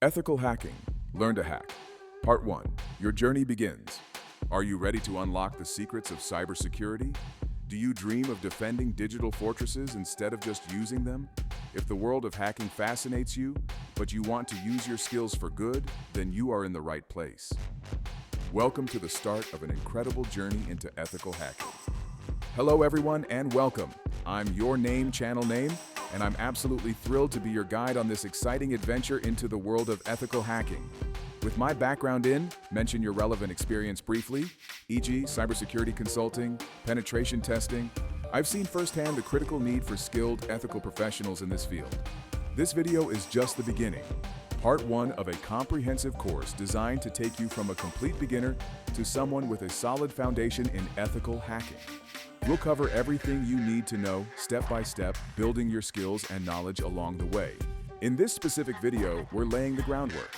Ethical Hacking. Learn to hack. Part 1. Your journey begins. Are you ready to unlock the secrets of cybersecurity? Do you dream of defending digital fortresses instead of just using them? If the world of hacking fascinates you, but you want to use your skills for good, then you are in the right place. Welcome to the start of an incredible journey into ethical hacking. Hello everyone and welcome. I'm Your Name Channel Name, and I'm absolutely thrilled to be your guide on this exciting adventure into the world of ethical hacking. With my background mention your relevant experience briefly, e.g. cybersecurity consulting, penetration testing. I've seen firsthand the critical need for skilled ethical professionals in this field. This video is just the beginning, part 1 of a comprehensive course designed to take you from a complete beginner to someone with a solid foundation in ethical hacking. We'll cover everything you need to know, step by step, building your skills and knowledge along the way. In this specific video, we're laying the groundwork.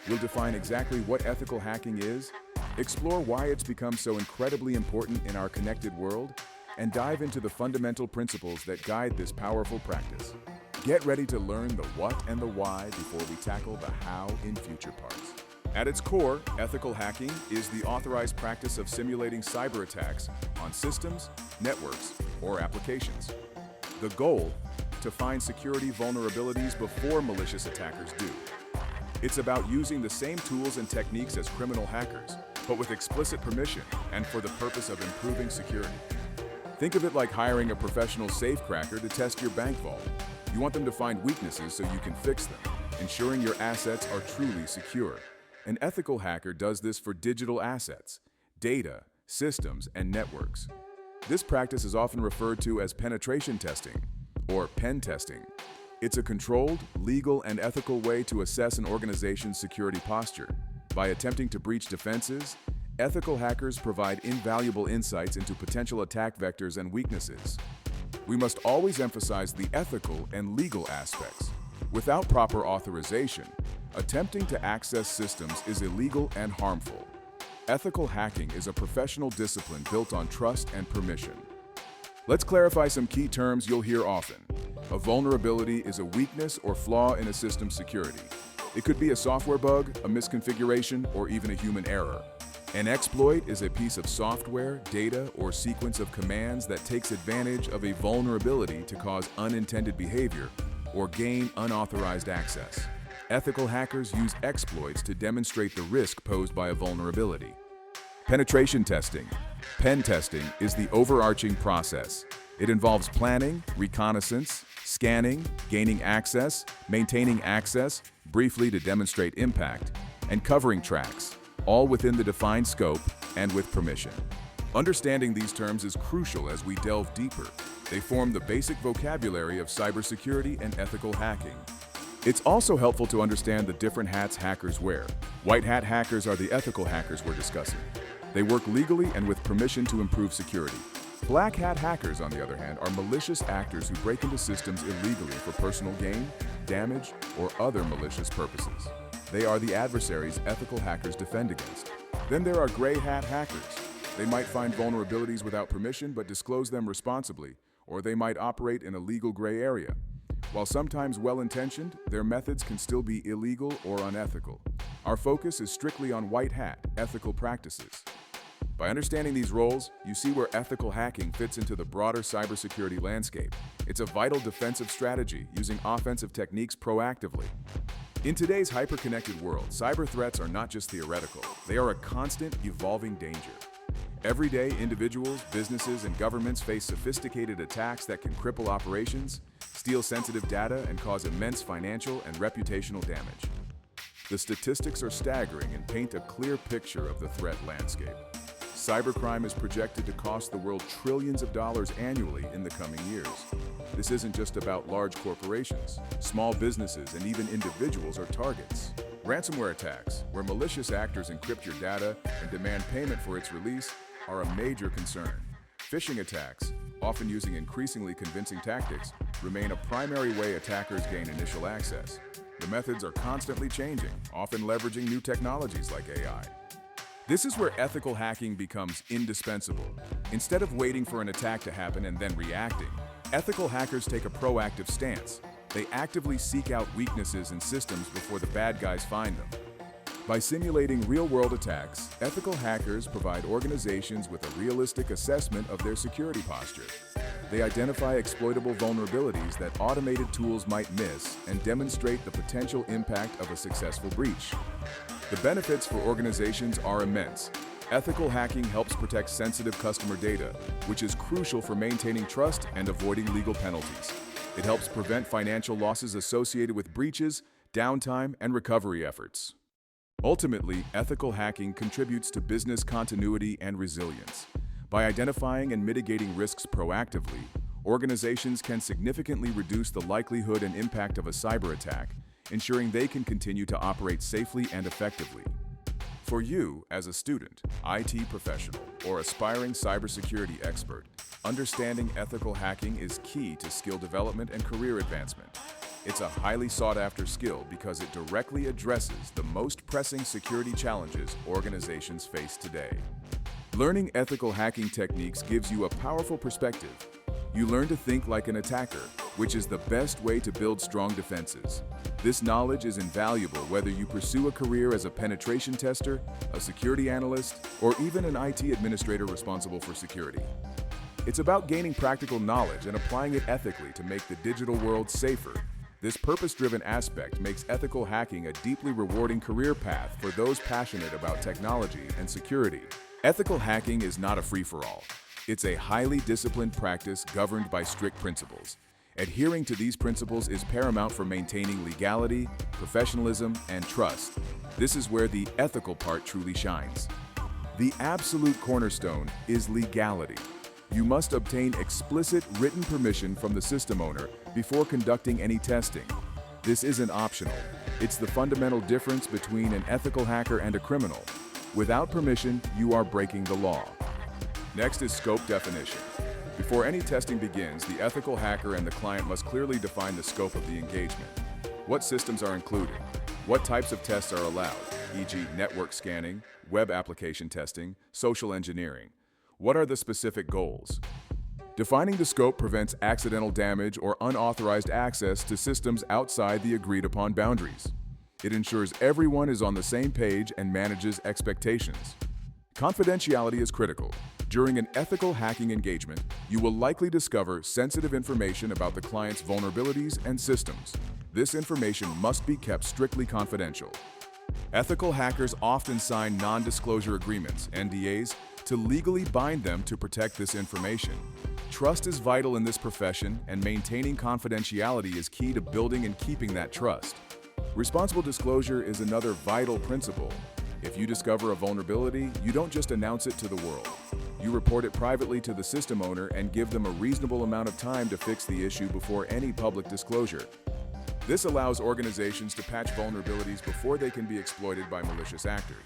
We'll define exactly what ethical hacking is, explore why it's become so incredibly important in our connected world, and dive into the fundamental principles that guide this powerful practice. Get ready to learn the what and the why before we tackle the how in future parts. At its core, ethical hacking is the authorized practice of simulating cyber attacks on systems, networks, or applications. The goal? To find security vulnerabilities before malicious attackers do. It's about using the same tools and techniques as criminal hackers, but with explicit permission and for the purpose of improving security. Think of it like hiring a professional safecracker to test your bank vault. You want them to find weaknesses so you can fix them, ensuring your assets are truly secure. An ethical hacker does this for digital assets, data, systems, and networks. This practice is often referred to as penetration testing, or pen testing. It's a controlled, legal, and ethical way to assess an organization's security posture. By attempting to breach defenses, ethical hackers provide invaluable insights into potential attack vectors and weaknesses. We must always emphasize the ethical and legal aspects. Without proper authorization, attempting to access systems is illegal and harmful. Ethical hacking is a professional discipline built on trust and permission. Let's clarify some key terms you'll hear often. A vulnerability is a weakness or flaw in a system's security. It could be a software bug, a misconfiguration, or even a human error. An exploit is a piece of software, data, or sequence of commands that takes advantage of a vulnerability to cause unintended behavior or gain unauthorized access. Ethical hackers use exploits to demonstrate the risk posed by a vulnerability. Penetration testing. Pen testing is the overarching process. It involves planning, reconnaissance, scanning, gaining access, maintaining access, briefly to demonstrate impact, and covering tracks, all within the defined scope and with permission. Understanding these terms is crucial as we delve deeper. They form the basic vocabulary of cybersecurity and ethical hacking. It's also helpful to understand the different hats hackers wear. White hat hackers are the ethical hackers we're discussing. They work legally and with permission to improve security. Black hat hackers, on the other hand, are malicious actors who break into systems illegally for personal gain, damage, or other malicious purposes. They are the adversaries ethical hackers defend against. Then there are gray hat hackers. They might find vulnerabilities without permission but disclose them responsibly, or they might operate in a legal gray area. While sometimes well-intentioned, their methods can still be illegal or unethical. Our focus is strictly on white hat, ethical practices. By understanding these roles, you see where ethical hacking fits into the broader cybersecurity landscape. It's a vital defensive strategy, using offensive techniques proactively. In today's hyper-connected world, cyber threats are not just theoretical. They are a constant, evolving danger. Every day, individuals, businesses, and governments face sophisticated attacks that can cripple operations, steal sensitive data, and cause immense financial and reputational damage. The statistics are staggering and paint a clear picture of the threat landscape. Cybercrime is projected to cost the world trillions of dollars annually in the coming years. This isn't just about large corporations. Small businesses and even individuals are targets. Ransomware attacks, where malicious actors encrypt your data and demand payment for its release, are a major concern. Phishing attacks, often using increasingly convincing tactics, remain a primary way attackers gain initial access. The methods are constantly changing, often leveraging new technologies like AI. This is where ethical hacking becomes indispensable. Instead of waiting for an attack to happen and then reacting, ethical hackers take a proactive stance. They actively seek out weaknesses in systems before the bad guys find them. By simulating real-world attacks, ethical hackers provide organizations with a realistic assessment of their security posture. They identify exploitable vulnerabilities that automated tools might miss and demonstrate the potential impact of a successful breach. The benefits for organizations are immense. Ethical hacking helps protect sensitive customer data, which is crucial for maintaining trust and avoiding legal penalties. It helps prevent financial losses associated with breaches, downtime, and recovery efforts. Ultimately, ethical hacking contributes to business continuity and resilience. By identifying and mitigating risks proactively, organizations can significantly reduce the likelihood and impact of a cyber attack, ensuring they can continue to operate safely and effectively. For you, as a student, IT professional, or aspiring cybersecurity expert, understanding ethical hacking is key to skill development and career advancement. It's a highly sought-after skill because it directly addresses the most pressing security challenges organizations face today. Learning ethical hacking techniques gives you a powerful perspective. You learn to think like an attacker, which is the best way to build strong defenses. This knowledge is invaluable whether you pursue a career as a penetration tester, a security analyst, or even an IT administrator responsible for security. It's about gaining practical knowledge and applying it ethically to make the digital world safer. This purpose-driven aspect makes ethical hacking a deeply rewarding career path for those passionate about technology and security. Ethical hacking is not a free-for-all. It's a highly disciplined practice governed by strict principles. Adhering to these principles is paramount for maintaining legality, professionalism, and trust. This is where the ethical part truly shines. The absolute cornerstone is legality. You must obtain explicit written permission from the system owner before conducting any testing. This isn't optional. It's the fundamental difference between an ethical hacker and a criminal. Without permission, you are breaking the law. Next is scope definition. Before any testing begins, the ethical hacker and the client must clearly define the scope of the engagement. What systems are included? What types of tests are allowed, e.g. network scanning, web application testing, social engineering? What are the specific goals? Defining the scope prevents accidental damage or unauthorized access to systems outside the agreed-upon boundaries. It ensures everyone is on the same page and manages expectations. Confidentiality is critical. During an ethical hacking engagement, you will likely discover sensitive information about the client's vulnerabilities and systems. This information must be kept strictly confidential. Ethical hackers often sign non-disclosure agreements, NDAs, to legally bind them to protect this information. Trust is vital in this profession, and maintaining confidentiality is key to building and keeping that trust. Responsible disclosure is another vital principle. If you discover a vulnerability, you don't just announce it to the world. You report it privately to the system owner and give them a reasonable amount of time to fix the issue before any public disclosure. This allows organizations to patch vulnerabilities before they can be exploited by malicious actors.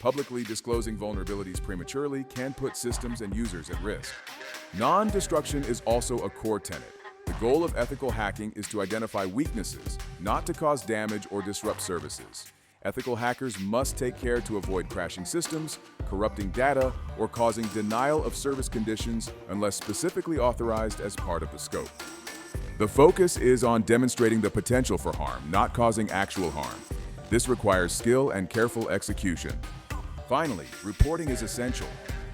Publicly disclosing vulnerabilities prematurely can put systems and users at risk. Non-destruction is also a core tenet. The goal of ethical hacking is to identify weaknesses, not to cause damage or disrupt services. Ethical hackers must take care to avoid crashing systems, corrupting data, or causing denial of service conditions unless specifically authorized as part of the scope. The focus is on demonstrating the potential for harm, not causing actual harm. This requires skill and careful execution. Finally, reporting is essential.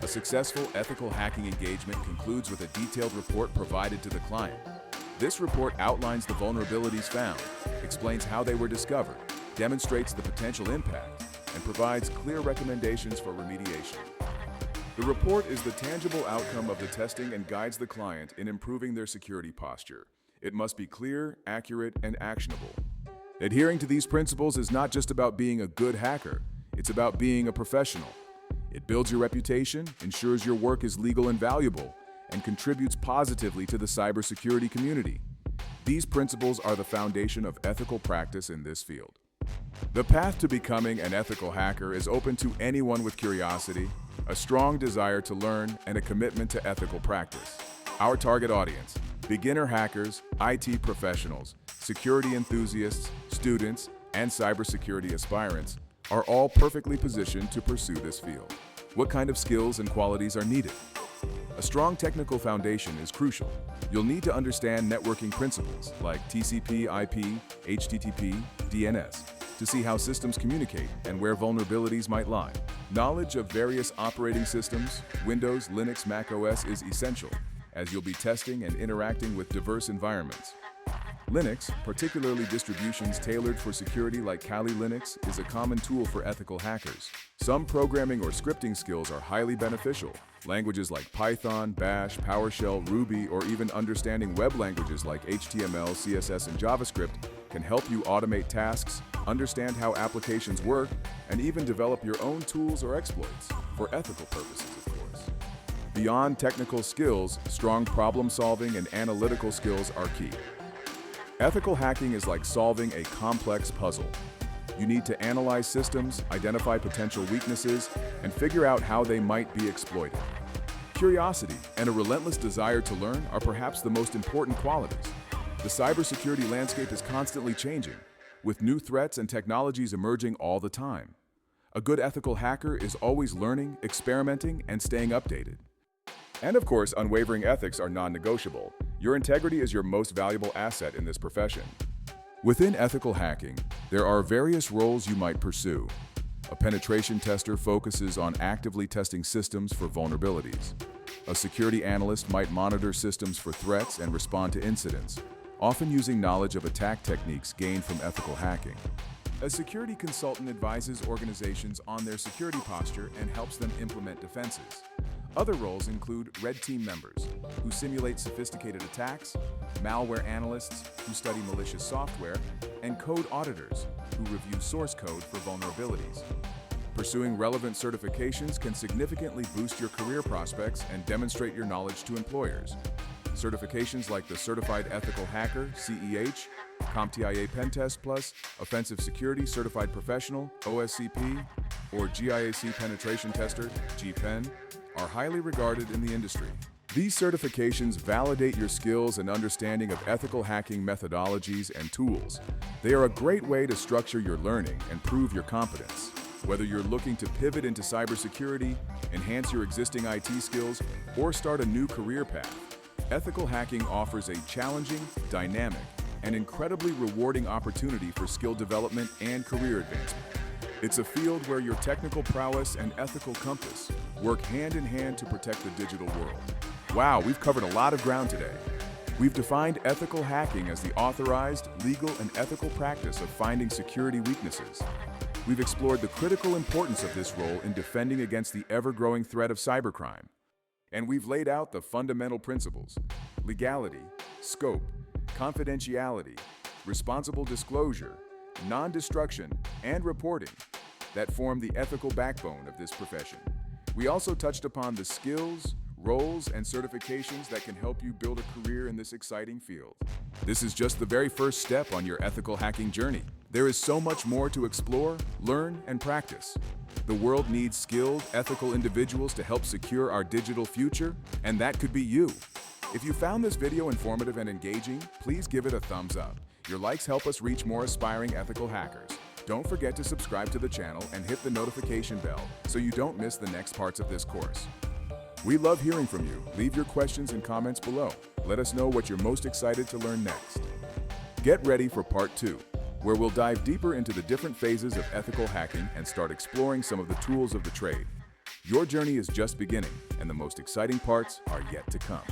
A successful ethical hacking engagement concludes with a detailed report provided to the client. This report outlines the vulnerabilities found, explains how they were discovered, demonstrates the potential impact, and provides clear recommendations for remediation. The report is the tangible outcome of the testing and guides the client in improving their security posture. It must be clear, accurate, and actionable. Adhering to these principles is not just about being a good hacker, it's about being a professional. It builds your reputation, ensures your work is legal and valuable, and contributes positively to the cybersecurity community. These principles are the foundation of ethical practice in this field. The path to becoming an ethical hacker is open to anyone with curiosity, a strong desire to learn, and a commitment to ethical practice. Our target audience: beginner hackers, IT professionals, security enthusiasts, students, and cybersecurity aspirants are all perfectly positioned to pursue this field. What kind of skills and qualities are needed? A strong technical foundation is crucial. You'll need to understand networking principles like TCP/IP, HTTP, DNS, to see how systems communicate and where vulnerabilities might lie. Knowledge of various operating systems, Windows, Linux, Mac OS, is essential, as you'll be testing and interacting with diverse environments. Linux, particularly distributions tailored for security like Kali Linux, is a common tool for ethical hackers. Some programming or scripting skills are highly beneficial. Languages like Python, Bash, PowerShell, Ruby, or even understanding web languages like HTML, CSS, and JavaScript can help you automate tasks, understand how applications work, and even develop your own tools or exploits, for ethical purposes, of course. Beyond technical skills, strong problem-solving and analytical skills are key. Ethical hacking is like solving a complex puzzle. You need to analyze systems, identify potential weaknesses, and figure out how they might be exploited. Curiosity and a relentless desire to learn are perhaps the most important qualities. The cybersecurity landscape is constantly changing, with new threats and technologies emerging all the time. A good ethical hacker is always learning, experimenting, and staying updated. And of course, unwavering ethics are non-negotiable. Your integrity is your most valuable asset in this profession. Within ethical hacking, there are various roles you might pursue. A penetration tester focuses on actively testing systems for vulnerabilities. A security analyst might monitor systems for threats and respond to incidents, often using knowledge of attack techniques gained from ethical hacking. A security consultant advises organizations on their security posture and helps them implement defenses. Other roles include red team members, who simulate sophisticated attacks, malware analysts, who study malicious software, and code auditors, who review source code for vulnerabilities. Pursuing relevant certifications can significantly boost your career prospects and demonstrate your knowledge to employers. Certifications like the Certified Ethical Hacker, CEH, CompTIA Pentest Plus, Offensive Security Certified Professional, OSCP, or GIAC Penetration Tester, GPEN, are highly regarded in the industry. These certifications validate your skills and understanding of ethical hacking methodologies and tools. They are a great way to structure your learning and prove your competence. Whether you're looking to pivot into cybersecurity, enhance your existing IT skills, or start a new career path, ethical hacking offers a challenging, dynamic, and incredibly rewarding opportunity for skill development and career advancement. It's a field where your technical prowess and ethical compass work hand in hand to protect the digital world. Wow, we've covered a lot of ground today. We've defined ethical hacking as the authorized, legal, and ethical practice of finding security weaknesses. We've explored the critical importance of this role in defending against the ever-growing threat of cybercrime. And we've laid out the fundamental principles: legality, scope, confidentiality, responsible disclosure, non-destruction, and reporting that form the ethical backbone of this profession. We also touched upon the skills, roles, and certifications that can help you build a career in this exciting field. This is just the very first step on your ethical hacking journey. There is so much more to explore, learn, and practice. The world needs skilled, ethical individuals to help secure our digital future, and that could be you. If you found this video informative and engaging, please give it a thumbs up. Your likes help us reach more aspiring ethical hackers. Don't forget to subscribe to the channel and hit the notification bell so you don't miss the next parts of this course. We love hearing from you. Leave your questions and comments below. Let us know what you're most excited to learn next. Get ready for part 2, where we'll dive deeper into the different phases of ethical hacking and start exploring some of the tools of the trade. Your journey is just beginning, and the most exciting parts are yet to come.